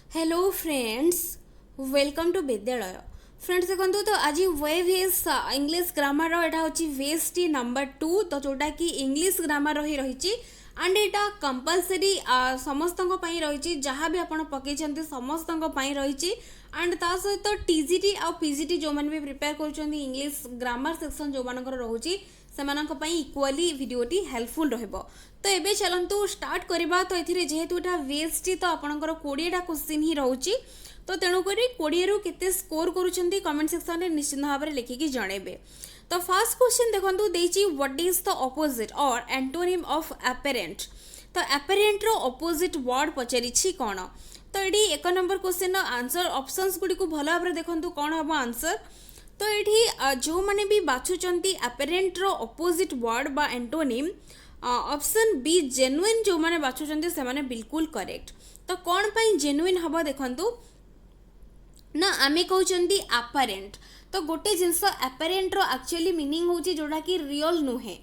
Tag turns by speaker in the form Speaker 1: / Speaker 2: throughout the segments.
Speaker 1: Hello friends, welcome to विद्यालय। Friends देखो तो आज वेव इज इंग्लिश ग्रामर एटा हूँ वेस्ट नंबर 2 तो जोटा कि इंग्लिश ग्रामर ही रही एंड एटा कंपलसरी समस्त रही जहाँ भी आपड़ पकई समस्त रही एंड ता सहित टीजीटी आ पीजीटी जो मैंने भी प्रिपेयर कर इंग्लिश ग्रामर सेक्शन जो मान रोचे से इक्वाली भिडियोटी हेल्पफुल रहिबो। तो एबे चलंतु स्टार्ट करबा। तो एथिरे जेहेतु एटा वेस्ट तो आपनकर 20टा क्वेश्चन ही रहउची तो तेणु करी 20 रु केते स्कोर करूछंती कमेंट सेक्शन रे निश्चित भाव रे लिखिकी जणेबे। तो फर्स्ट क्वेश्चन देखंतु देची व्हाट इज द ऑपोजिट और एंटोनिम ऑफ अपेरेंट। तो अपेरेंट रो ऑपोजिट वर्ड पचारिछि कोन। तो एडी एक नंबर क्वेश्चन रो आंसर ऑप्शंस गुडी को भलो भाबरे देखंतु कोन हबो आंसर। तो ये जो मैंने भी बाछुचंती अपेरेंट रो ऑपोजिट वर्ड बा एंटोनिम ऑप्शन बी जेन्युइन जो मैंने बाछुचंती से माने बिल्कुल करेक्ट। तो कौन पाई जेन्युइन हबो देखंतु ना आमे कहउचंती अपेरेंट। तो गोटे जिनस अपेरेंट रो एक्चुअली मीनिंग होची जोडा कि रियल नुहे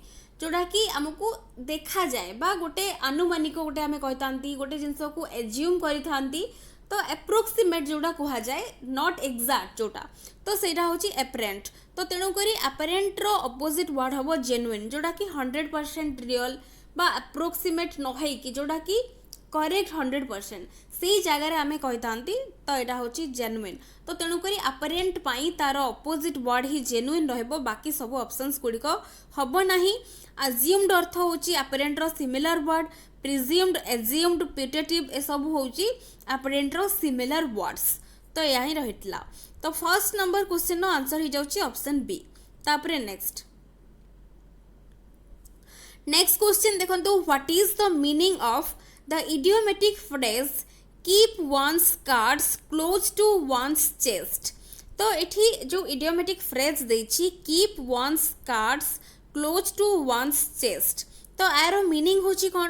Speaker 1: जोडा कि हमको देखा जाए बा गोटे अनुमानिक गोटे आमे कहतांती गोटे जिनस को एज्यूम करिथांती तो एप्रोक्सीमेट जोड़ा कहा जाए नॉट एग्जैक्ट जोटा तो सेटा होची एपरेंट। तो तेणु करी अपेरेंट रो ऑपोजिट वर्ड हबो जेन्युइन जोड़ा कि 100% रियल बा एप्रोक्सीमेट नहै कि जोड़ा कि करेक्ट 100% से जगह रे आमे कहतांती तो एटा होची जेन्युइन। तो तेणु करी अपेरेंट पाई तार ऑपोजिट वर्ड ही जेन्युइन रहबो बाकी सब ऑप्शंस गुडी को हबो नाही। अज्यूम्ड अर्थ होची अपेरेंट रो सिमिलर वर्ड प्रिज्यूम्ड एज्यूम्ड पिटेटिव ए सब होची अपेरेंट रो सिमिलर वर्ड्स। तो या ही रहितला। तो first number question no answer ही जाउची ऑप्शन बी। तापरे नेक्स्ट क्वेश्चन देखंतु what is the meaning of the idiomatic phrase keep one's cards close to one's chest. तो एठी जो इडियोमेटिक फ्रेज देछि keep one's cards close to one's chest तो यार मीनिंग होची कौन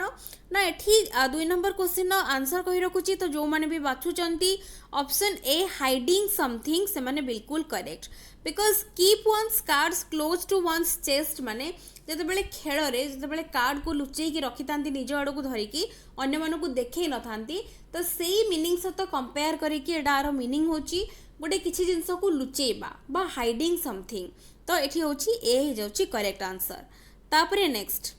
Speaker 1: ना एठी 2 नंबर क्वेश्चन आंसर कही रखुची। तो जो माने भी बाछुचंती ऑप्शन ए हाइडिंग समथिंग से माने बिल्कुल correct because keep one's cards close to one's chest माने जते बेले खेल रे जते बेले कार्ड को लुचेई की रखितांती निज आड़ को धरिकी अन्य मानू को देखै नथांती तो सेही मीनिंग सहित कंपेयर करिकी एडार मीनिंग होची गोटे किछि जिंस को लुचेइबा बा हाइडिंग समथिंग। तो एठी होची ए हे जाउची करेक्ट आंसर। तापरे नेक्स्ट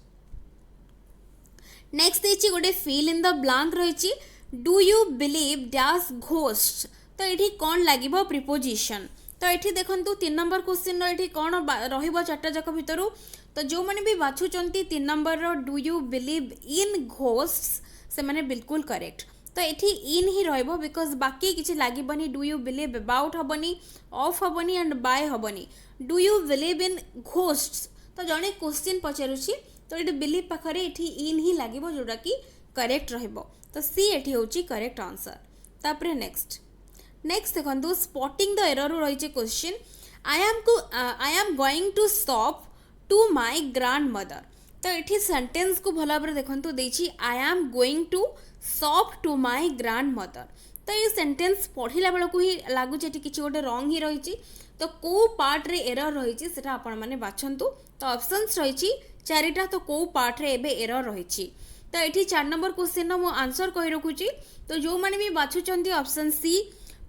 Speaker 1: देछि गोटे फिल इन द ब्लैंक रही do you believe dash ghost. तो ये कौन लगे प्रिपोजिशन। तो ये देखो 3 नंबर क्वेश्चन ये कौन रटा जाक भितर तो जो मैंने भी बाछुचंती 3 number do you believe in ghost से माने बिल्कुल करेक्ट। तो ये इन ही रहिबो बिकॉज बाकी किसी लगे डू यू बिलीव अबाउट हेनी ऑफ हेनी एंड बाय हेनी do you believe in ghost. तो जड़े क्वेश्चन पचारुची तो ये बिलीव पाखरे इन ही लगे जोटा कि करेक्ट रहिबो। तो सी एठी होची करेक्ट आंसर। तापरे नेक्स्ट देखो स्पॉटिंग द एरर रही question I am going to stop to my grandmother. तो ये सेंटेंस को भल भाव देखो देछि I am going to shop to my grandmother. तो ये सेंटेंस पढ़ला बेलू ही लगुच किसी गोटे रंग ही रही तो कौ पार्ट रे एरर रही से आपण मैंने बाछंतु। तो ऑप्शंस रही 4टा तो कौ पार्ट रे एबे एरर रही। तो ये 4 नंबर क्वेश्चन मो आंसर कही रखुची। तो जो मैंने भी बाछुचंती option C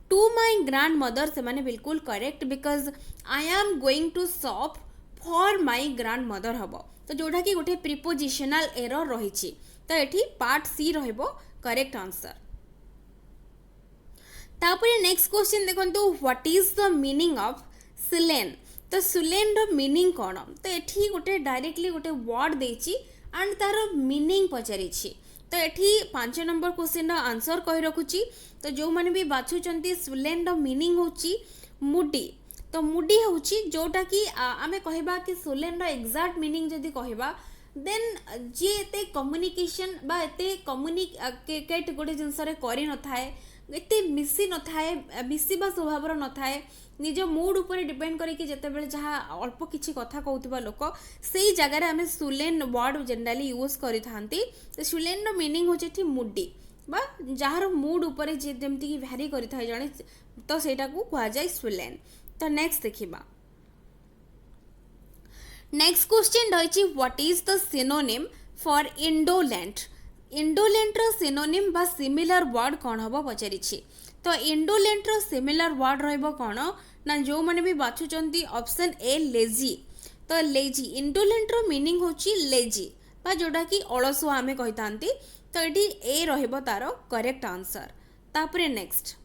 Speaker 1: to my grandmother से माने बिल्कुल correct because I am going to shop for my grandmother हबो। तो जोटा कि गोटे प्रिपोजिशनल एरर रही। तो ये पार्ट सी रहिबो करेक्ट आंसर। तापरे नेक्स्ट क्वेश्चन देखंतु what is the meaning of sullen. तो सिलेन रो मीनिंग कौन। तो ये गोटे डायरेक्टली गोटे वर्ड देछि एंड तार मीनिंग पचारिछि। तो ये 5 नंबर क्वेश्चन आंसर कही रखुची। तो जो मैंने भी बाछुचंती सिलेन रो मीनिंग होची मुडी। तो मुडी होची जोटा कि आमे कहबा कि सिलेन रो एग्जैक्ट मीनिंग जदी कहबा देन जी एते कम्युनिकेशन बा एते कम्युनिकेट गोटे जिनस रे करि न थाए एते मिसी न थाए मिसिबा स्वभाव न थाए निज मूड ऊपर डिपेंड करिके जते बेले जहाँ अल्प किछि कथा कहउतिबा लोक सेही जगह रे आमे सुलेन वर्ड जनरली यूज करि थांती। तो सुलेन रो मीनिंग होचे थी मुडी बा जहार मूड ऊपर जे जेमति कि वैरी करि थाए जणे तो सेटा को कहा जाय सुलेन। तो नेक्स्ट देखिबा नेक्स्ट क्वेश्चन रही what is the synonym for indolent. Indolent रो सिनोनिम बा सिमिलर वर्ड कौन हम पचारि तो इंडोलेंट रो सिमिलर वर्ड रहिबो कौन ना जो मैंने भी बाछुचंती ऑप्शन ए लेजी तो लेजी इंडोलेंट रो मीनिंग होची लेजी बा जोटा कि अलसुआ आमे कहितांती तो एटी ए रहिबो तारो करेक्ट आंसर। तापरे नेक्स्ट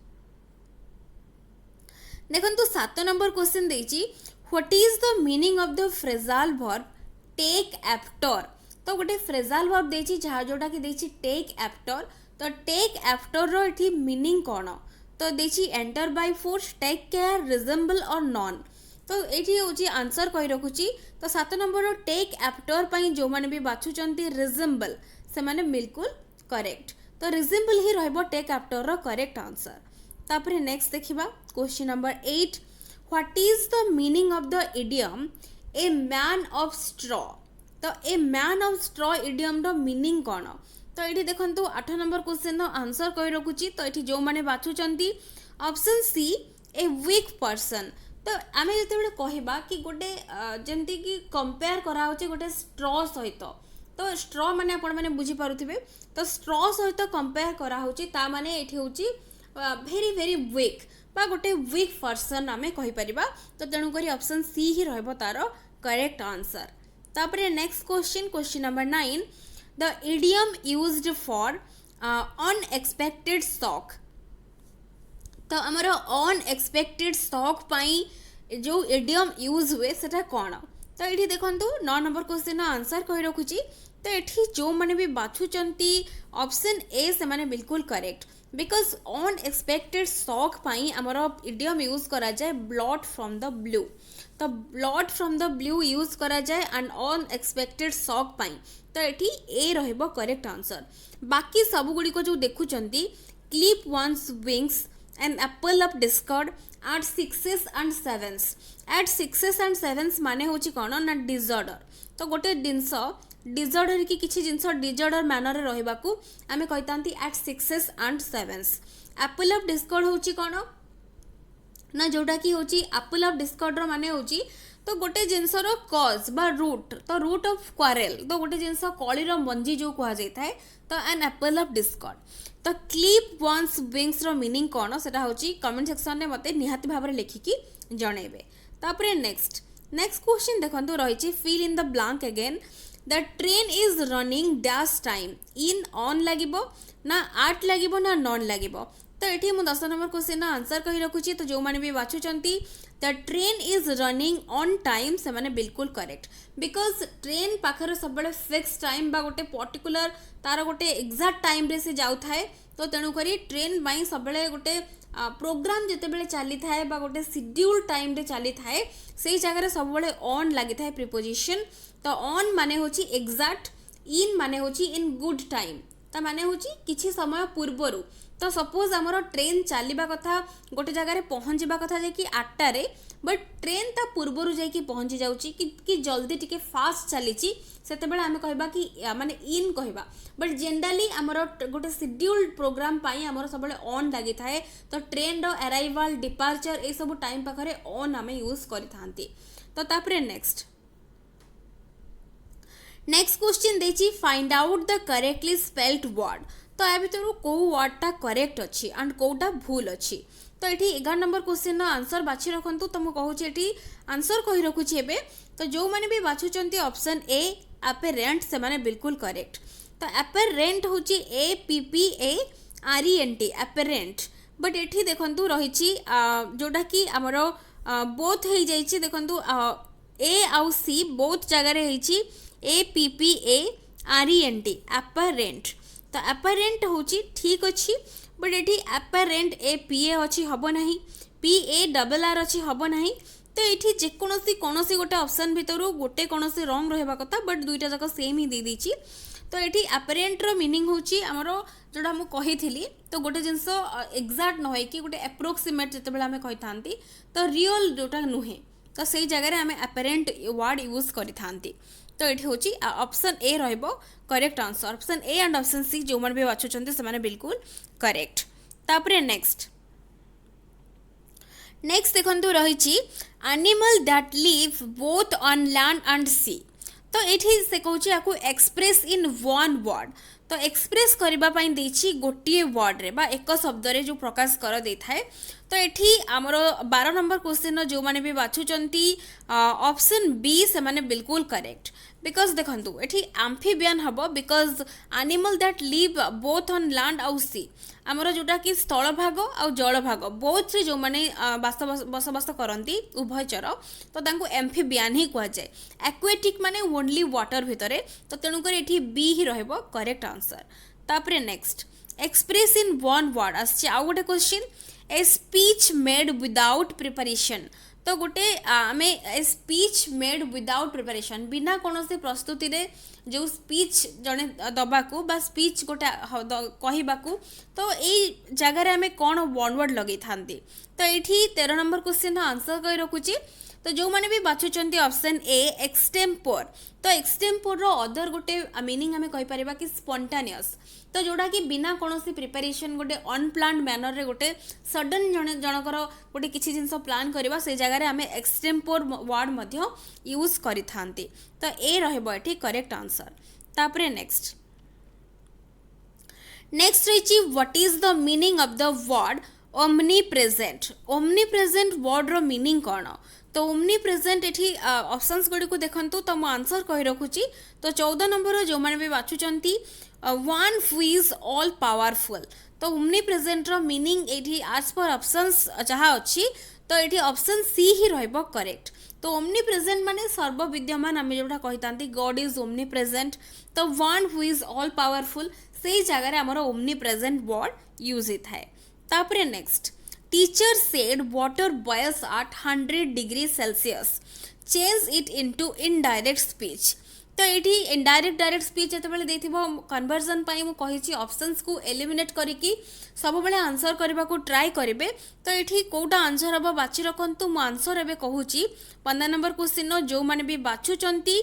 Speaker 1: देखंतु 7 नंबर क्वेश्चन देछि what is the meaning of the phrasal verb take after तो गोटे फ्रेजाल वर्ब देछि जहाँ जोटा कि देछि टेक आफ्टर तो टेक आफ्टर रो एठी मीनिंग कोन तो देछि enter by force take care resemble और नॉन तो एठी होची आंसर कहि रखुची तो 7 नंबर रो टेक आफ्टर पई जो माने भी बाछुचंती रिजेंबल से माने बिल्कुल करेक्ट तो रिजेंबल ही रहबो टेक आफ्टर रो करेक्ट आंसर। तापरे नेक्स्ट देखिबा question number 8 what is the meaning of the idiom a man of straw तो a man of straw idiom रो मीनिंग कोन तो ये देखो 8 नंबर क्वेश्चन आंसर कही रखुची तो ये जो मैंने बाछुंट option C a weak person तो आम जो कहवा कि गोटे जमती कि कंपेयर कराचे गोटे स्ट्रॉ सहित तो स्ट्रॉ माने आपण मैंने बुझीपारे तो स्ट्रॉ सहित कंपेयर कराऊँगी ता माने ये हूँ भेरी भेरी वीक बा गोटे वीक पर्सन आम कहीपर तो तेणुक ऑप्शन सी ही रहिबो तार करेक्ट आंसर। तापरे next question number 9 the idiom used for unexpected shock तो आमर unexpected shock पाई जो idiom यूज हुए सेटा कौन तो ये देखो 9 नंबर क्वेश्चन आंसर कही रखुची तो ये जो मैंने भी बाछुंट ऑप्शन ए से माने बिल्कुल करेक्ट बिकज अनएक्सपेक्टेड शॉक पाई आमर इडियम यूज करा जाए ब्लड फ्रॉम द ब्लू तो blood from the blue use करा जाए एंड अनएक्सपेक्टेड शॉक पाई तो ये ए रहिबो करेक्ट आंसर। बाकी सब गुड़िक जो देखुंती clip one's wings and apple of discord at 6s and 7s at 6s and 7s माने होची कौन ना डिजॉर्डर तो गोटे जिनस डिजॉर्डर कि किसी जिनस डिजॉर्डर मैनर रहिबा को आमे कहितांती at 6s and 7s apple of discord होची कौन ना जोटा कि होची एप्पल ऑफ डिस्कॉर्ड रो माने होची तो गोटे जिनसर कज बा रूट तो रूट ऑफ क्वारेल तो गोटे जिनस कलीर मंजी जो कह जाए तो एन एप्पल ऑफ डिस्कॉर्ड तो क्लिप वन्स विंग्स रो मीनिंग कौन से कमेंट सेक्शन में मते निहाती भाव में लिखिकी जनइबे। तापरे नेक्स्ट क्वेश्चन देखंतु रही fill in the blank again the train is running dash time in on लगिबो ना आट लगिबो ना नॉन लगिबो तो ये मुझे 10 नंबर क्वेश्चन आंसर कही रखुची तो जो मैंने भी बाछुंट the train is running on time से माने बिल्कुल करेक्ट बिकज ट्रेन पाखर सब फिक्स टाइम बा गोटे पर्टिकुलर तार गोटे एक्जाक्ट टाइम रे से जाउ थाए तो तेणुक ट्रेन बाई सब गोटे प्रोग्राम जिते चली थाए बा गोटे शेड्यूल टाइम रे चली थाए से जगह सब ऑन लगी थाए प्रिपोजिशन तो ऑन माने होची एक्जाक्ट इन माने होची इन गुड टाइम ता माने होची किछि समय पूर्वरु तो सपोज आमर ट्रेन चलवा कथा गोटे जगार पहुँचवा कथा जाकि 8टारे बट ट्रेन ता पूर्वर जाकि पहुँची जाऊँगी कि जल्दी टिके फास्ट चली से आम कहवा कि माने इन कहवा बट जनरली आमर गोटे शेड्यूल्ड प्रोग्राम पाई आमर सब ऑन लगी थाए तो ट्रेन रो अराइवल डिपार्चर ये सब टाइम पाखरे ऑन आम यूज करि तो तापरे नेक्स्ट क्वेश्चन देछि find out the correctly spelled word तो या भर कौ वर्डटा करेक्ट अच्छी एंड कौटा भूल अच्छी तो ये 11 नंबर क्वेश्चन आंसर बाछि रखु तो मुझे कहूँ ये आंसर कही रखुची एबे तो जो मैंने भी बाछुंट ऑप्शन ए एपेरेंट से माने बिल्कुल करेक्ट तो एपेरेंट हूँ APPARENT एपेरेंट बट ये देखु रही जोटा कि आमर बोथ हो जाइए देखु ए आउ सी बोथ जगार APPARENT एपेरेंट तो एपेरेंट हूँ ठीक अच्छी बट ये एपेरेंट PA अच्छी हम ना PARR अच्छी हम ना तो ये जेकोसी कौन गोटे ऑप्शन भितर गोटे कौन रंग रहा कथा बट दुईटा जाक सेम ही दे दीची तो ये एपेरेंट रो मीनिंग होची हमर जोड़ा मु कही तो गोटे जिनस एक्जाक्ट न हो कि गोटे एप्रोक्सीमेट जिते आम कही था तो रियल जोटा नुहे तो से जगह आम एपेरेंट वर्ड यूज करी थांती तो ये हूँ ऑप्शन ए रहिबो correct answer option A and option C जो मैंने भी बाछुंट से बिल्कुल करेक्ट। तापरे नेक्स्ट देखो रही animal that live both on land and sea तो ये से कहूँ या एक्सप्रेस इन वन वर्ड तो एक्सप्रेस करने देछि गोटे वर्ड रे बा एक शब्द रे जो प्रकाश कर दे थाए तो ये आमर 12 नंबर क्वेश्चन जो मैंने भी बाछुचंती ऑप्शन बी से माने बिल्कुल करेक्ट बिकॉज देखंतु एठी एम्फीबियन हबो because animal that live both on land आउ सी आमर जोटा कि स्थल भाग आ जल भाग बोथ रे जो माने बसबास करती उभयचर तो तांको एम्फीबियन ही कह जाए एक्वेटिक माने ओनली वाटर भितरे तो तेणुकर एठी बी ही रहबो करेक्ट आंसर तापरे next express in one word आछि आ गोटे question a speech made without preparation तो गोटे आमे a speech made without preparation बिना कौन से प्रस्तुति रे जो स्पीच जने दबाकू बा स्पीच गोटे कहबाकू तो यही जगार आमे कौन वन वर्ड लगे थांती तो ये 13 नंबर क्वेश्चन आंसर कही रखुची तो जो मैंने भी बाछुचंती ऑप्शन ए एक्सटेम्पोर तो एक्सटेम्पोर रो अदर गोटे मीनिंग आमे कहि परिबा कि स्पॉन्टानियस तो जोड़ा कि बिना कौन प्रिपरेशन गोटे अनप्लान्ड मैनर रे गोटे सडन जनकर गोटे किसी जिनस प्लान करबा से जगह आमे एक्सटेम्पोर वर्ड मध्य यूज करि थांती तो ए रहबो एठी करेक्ट आंसर तापरे नेक्स्ट रही what is the meaning of the word omnipresent word रो मीनिंग कौन तो ओमनी प्रेजेंट एठी ऑप्शंस गुडी को देखंतु तो मो आंसर कहि रखुची तो 14 नंबर जो माने भी बाछुचंती one who is all powerful तो ओमनी प्रेजेंट रो मीनिंग एठी आज पर ऑप्शंस जहा अछि तो एठी ऑप्शन सी ही रहबो करेक्ट तो ओमनी प्रेजेंट माने सर्वविद्यमान आमे जोटा कहितांती गॉड इज ओमनी प्रेजेंट तो one who is all powerful से जगह हमर ओमनी प्रेजेंट वर्ड यूज हिथाय तापरे next teacher said water boils at 100 degree Celsius change it into indirect speech तो ये इनडायरेक्ट डायरेक्ट स्पीच जितेबाला देथिबो कन्वर्जन पाई मु कहिछि ऑप्शंस को एलिमिनेट करिकि सब बेले आंसर करबा को ट्राई करिवे तो ये कोटा आंसर हम बाछि रखंतु मु आंसर एबे कहूछि 15 नंबर क्वेश्चन जो माने भी बाछुचंती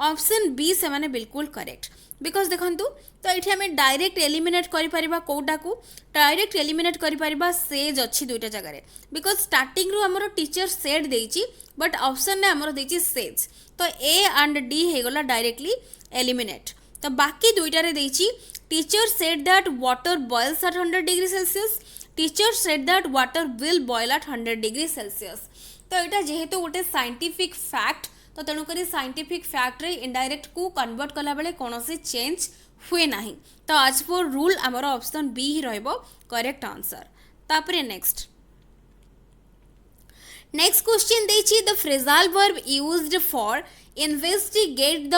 Speaker 1: ऑप्शन बी से माने बिल्कुल करेक्ट बिकॉज देखंतु तो ये आम डायरेक्ट एलिमिनेट करिपरिबा कोटा को डायरेक्ट एलिमिनेट करिपरिबा सेज अच्छी दुईटा जगह बिकॉज स्टार्टिंग रु हमर टीचर सेड देइछि बट ऑप्शन ने हमर देइछि सेज तो ए एंड डी हे गला डायरेक्टली एलिमिनेट तो बाकी दुईटा रे देइछि teacher said that water boils at 100 degree Celsius teacher said that water will boil at 100 degree Celsius तो एटा जेहेतु गोटे साइंटिफिक फैक्ट तो तेणुक साइंटिफिक फैक्ट रे इनडायरेक्ट को कन्वर्ट कला बेले कौन से चेंज हुए नहीं तो आज पर रूल आमर ऑप्शन बी ही रहबो करेक्ट आंसर तापरे नेक्स्ट क्वेश्चन देछि the phrasal verb used for investigate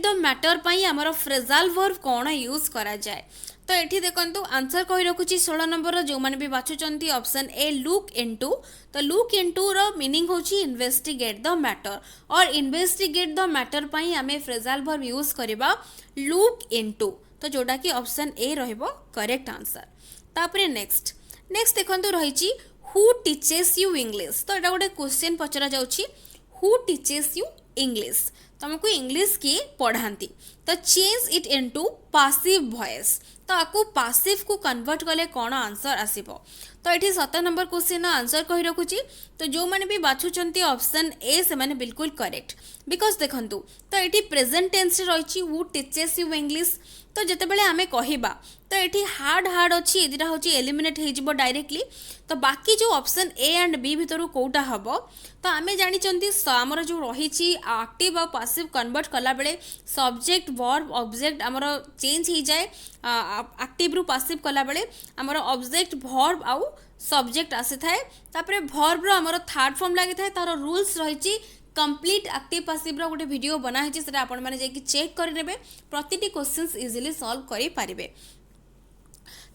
Speaker 1: the matter पई आमर फ्रेजल वर्ब कौन यूज करा जाए तो ये देखो आंसर कही रखुची 16 नंबर जो मैंने भी बाछुचंती ऑप्शन ए लुक इनटू तो लुक इनटू रो मीनिंग होची इन्वेस्टिगेट द मैटर और इन्वेस्टिगेट द मैटर पई आमे फ्रेजल वर्ब यूज करबा लुक इनटू तो जोटा कि ऑप्शन ए रहबो करेक्ट आंसर तापरे नेक्स्ट देखंतु रहिची हु टीचेस यू इंग्लिश तो एटा गोटे क्वेश्चन पचरा जाउची हु टीचेस यू इंग्लिश तुमको इंग्लिश किए पढ़ाती तो change it into passive voice तो आपको पासिव को कन्वर्ट कले कौन आंसर आसीबो तो ये 17 नंबर क्वेश्चन आंसर कही रखुची तो जो मैंने भी बाछुचंती ऑप्शन ए से माने बिल्कुल करेक्ट बिकॉज देखंतु तो ये प्रेजेंट टेंस रही हु टीचेस यू इंग्लिश तो जिते बड़े आमे कहिबा तो ये हार्ड अच्छी एदिटा होची एलिमिनेट हो डायरेक्टली तो बाकी जो ऑप्शन ए एंड बी भितर कोटा हबो तो आमे जानी चंती हमर जो रही एक्टिव और पैसिव कन्वर्ट कला बेले सब्जेक्ट वर्ब ऑब्जेक्ट हमर चेंज हो जाए एक्टिव रु पैसिव कला बेले हमर ऑब्जेक्ट वर्ब आउ सब्जेक्ट आसी थाए तापरे वर्ब रो हमर थर्ड फॉर्म लागि थाए तार रूल्स रही कंप्लीट एक्टिव पैसिव रो गोटे वीडियो बना है सेटा आपण माने जे कि चेक कर नेबे प्रतिटी क्वेश्चंस इजीली सॉल्व करि पारिबे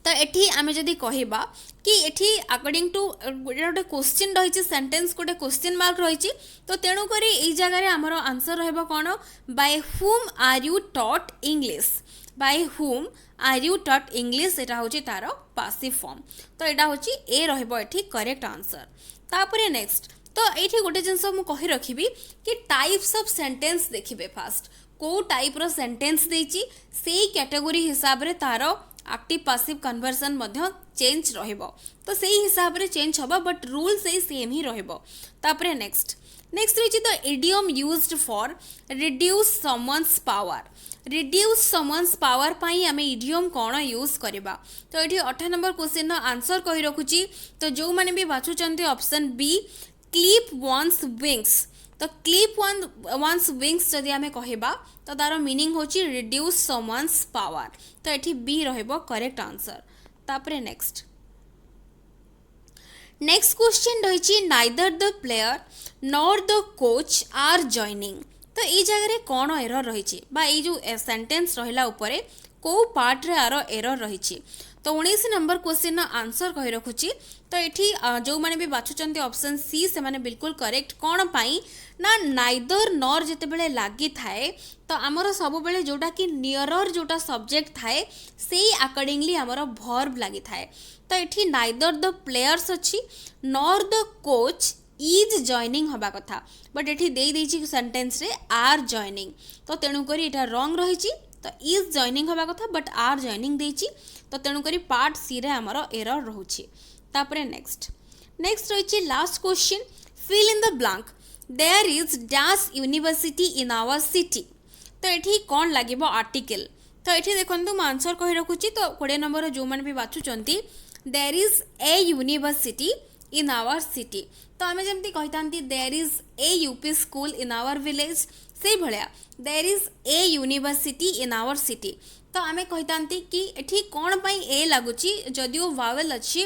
Speaker 1: तो एठी आमे जदि कहिबा कि एठी अकॉर्डिंग टू गोटे क्वेश्चन रही सेंटेंस गोटे क्वेश्चन मार्क रही तो तेणु करी एई जगह रे हमर आंसर रहबो कोन by whom are you taught English by whom are you taught English एटा होची तारो पैसिव फॉर्म तो एटा होची ए रहबो एठी करेक्ट आंसर तापरे नेक्स्ट तो ये गोटे जिनस मु कहि रखिबी कि टाइप्स ऑफ सेंटेंस देखिबे फास्ट को टाइप रो सेंटेंस देची सेई कैटेगरी हिसाब रे तारो एक्टिव पैसिव कन्वर्जन मध्य चेंज रहइबो तो सेई हिसाब रे चेंज होबो बट रूल सेई सेम ही रहइबो तापरे नेक्स्ट नेक्स्ट रही the idiom used for reduce someone's power reduce someone's power पाई आम इडियम कौन यूज करवा तो ये 8 नंबर क्वेश्चन आंसर कही रखुची तो जो मैंने भी बाछुंट option B clip one's wings तो क्लिप वन्स विंग्स जदि आम कहबा तो तार मीनिंग होची रिड्यूस समवन्स पावर तो ये बी रहिबो करेक्ट आंसर तापरे नेक्स्ट क्वेश्चन रही neither the player nor the coach are joining तो ये जगह कौन एरर रही जो सेंटेंस रहा उपरे को पार्ट रे आर एरर रही तो 19 नंबर क्वेश्चन आंसर कही रखुची तो ये जो मैंने भी बाछुंट ऑप्शन सी से माने बिल्कुल करेक्ट कौन पाई ना नाइदर नॉर जिते बेले लगी थाए तो आमर सब बेले जोटा कि नियरर जोटा सब्जेक्ट थाए से अकॉर्डिंगली आमर भर्ब लगी थाए तो ये नाइदर द प्लेयर्स अच्छी nor the coach is joining हवा कथा बट ये दे सेंटेंस रे आर जॉइनिंग तो तेणुक यहाँ रंग रही तो इज जॉइनिंग हवा कथा बट आर जॉइनिंग देची तो तेणुक पार्ट सी रे आमर एरर रोचे तापरे नेक्स्ट रही last question fill in the blank there is dash university in our city तो ये कौन लगे आर्टिकल तो ये देखो मुझे आंसर कही रखुची तो 20 नंबर जो मैंने भी बाछुंट there is a university in our city तो आम जमी कही there is a UP school in our village से भाया there is a university in our city तो आम कही कि ये कौन पाई ए लगुच जदियो वावेल अच्छी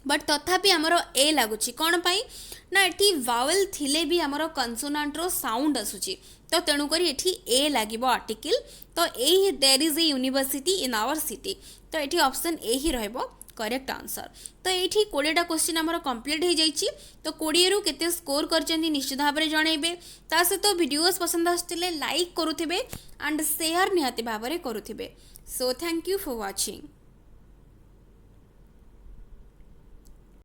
Speaker 1: बट तथापि आमर ए लगुच कौन पाई ना ये वावेल थिले भी आमर कन्सोनांट रो साउंड आसूची तो तेणुक ये ए लगे आर्टिकल तो ए there is a university in our city तो ये ऑप्शन ए ही रहिबो करेक्ट आंसर तो ये 20टा क्वेश्चन आमर कंप्लीट हो जाइए तो 20 रु केते स्कोर कर निश्चित भाव में जनइबे ता सहित वीडियोस पसंद आसुतिले लाइक करुथिबे एंड शेयर निहाती भाव में करुथिबे so thank you for watching.